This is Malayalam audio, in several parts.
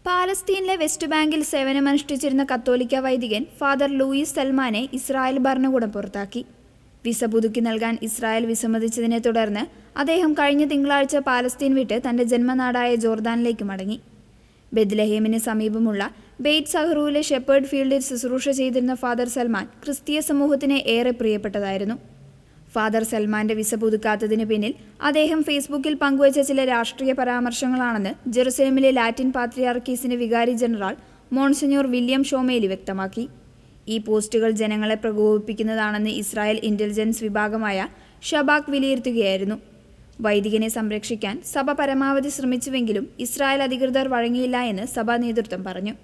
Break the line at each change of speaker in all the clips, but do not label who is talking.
പാലസ്തീനിലെ വെസ്റ്റ് ബാങ്കിൽ സേവനമനുഷ്ഠിച്ചിരുന്ന കത്തോലിക്ക വൈദികൻ ഫാദർ ലൂയിസ് സൽമാനെ ഇസ്രായേൽ ഭരണകൂടം പുറത്താക്കി. വിസ പുതുക്കി നൽകാൻ ഇസ്രായേൽ വിസമ്മതിച്ചതിനെ തുടർന്ന് അദ്ദേഹം കഴിഞ്ഞ തിങ്കളാഴ്ച പാലസ്തീൻ വിട്ട് തന്റെ ജന്മനാടായ ജോർദാനിലേക്ക് മടങ്ങി. ബെത്ലഹേമിന് സമീപമുള്ള ബെയ്റ്റ് സഹറൂവിലെ ഷെപ്പേർഡ് ഫീൽഡിൽ ശുശ്രൂഷ ചെയ്തിരുന്ന ഫാദർ സൽമാൻ ക്രിസ്തീയ സമൂഹത്തിന് ഏറെ പ്രിയപ്പെട്ടതായിരുന്നു. ഫാദർ സൽമാന്റെ വിസ പുതുക്കാത്തതിന് പിന്നിൽ അദ്ദേഹം ഫേസ്ബുക്കിൽ പങ്കുവച്ച ചില രാഷ്ട്രീയ പരാമർശങ്ങളാണെന്ന് ജെറുസലേമിലെ ലാറ്റിൻ പാത്രിയാർക്കീസിന്റെ വികാരി ജനറൽ മോൺസിഞ്ഞോർ വില്യം ഷോമേലി വ്യക്തമാക്കി. ഈ പോസ്റ്റുകൾ ജനങ്ങളെ പ്രകോപിപ്പിക്കുന്നതാണെന്ന് ഇസ്രായേൽ ഇന്റലിജൻസ് വിഭാഗമായ ഷബാക് വിലയിരുത്തുകയായിരുന്നു. വൈദികനെ സംരക്ഷിക്കാൻ സഭ പരമാവധി ശ്രമിച്ചുവെങ്കിലും ഇസ്രായേൽ അധികൃതർ വഴങ്ങിയില്ല എന്ന് സഭാ നേതൃത്വം പറഞ്ഞു.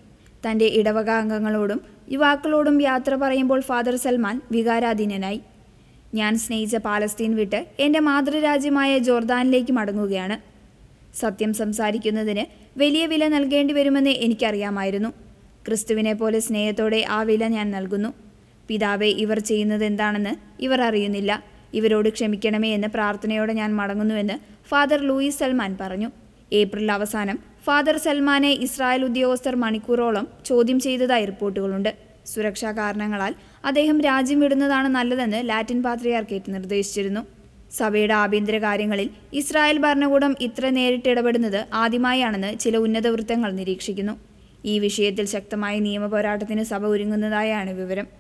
തന്റെ ഇടവക അംഗങ്ങളോടും യുവാക്കളോടും യാത്ര പറയുമ്പോൾ ഫാദർ സൽമാൻ വികാരാധീനനായി. ഞാൻ സ്നേഹിച്ച പാലസ്തീൻ വിട്ട് എൻ്റെ മാതൃരാജ്യമായ ജോർദാനിലേക്ക് മടങ്ങുകയാണ്. സത്യം സംസാരിക്കുന്നതിന് വലിയ വില നൽകേണ്ടി വരുമെന്ന് എനിക്കറിയാമായിരുന്നു. ക്രിസ്തുവിനെ പോലെ സ്നേഹത്തോടെ ആ വില ഞാൻ നൽകുന്നു. പിതാവേ, ഇവർ ചെയ്യുന്നത് എന്താണെന്ന് ഇവർ അറിയുന്നില്ല. ഇവരോട് ക്ഷമിക്കണമേ എന്ന് പ്രാർത്ഥനയോടെ ഞാൻ മടങ്ങുന്നുവെന്ന് ഫാദർ ലൂയിസ് സൽമാൻ പറഞ്ഞു. ഏപ്രിൽ അവസാനം ഫാദർ സൽമാനെ ഇസ്രായേൽ ഉദ്യോഗസ്ഥർ മണിക്കൂറോളം ചോദ്യം ചെയ്തതായി റിപ്പോർട്ടുകളുണ്ട്. സുരക്ഷാ കാരണങ്ങളാൽ അദ്ദേഹം രാജ്യം വിടുന്നതാണ് നല്ലതെന്ന് ലാറ്റിൻ പാത്രിയാർക്കേറ്റ് നിർദ്ദേശിച്ചിരുന്നു. സഭയുടെ ആഭ്യന്തര കാര്യങ്ങളിൽ ഇസ്രായേൽ ഭരണകൂടം ഇത്ര നേരിട്ടിടപെടുന്നത് ആദ്യമായാണെന്ന് ചില ഉന്നത വൃത്തങ്ങൾ നിരീക്ഷിക്കുന്നു. ഈ വിഷയത്തിൽ ശക്തമായ നിയമ പോരാട്ടത്തിന് സഭ ഒരുങ്ങുന്നതായാണ് വിവരം.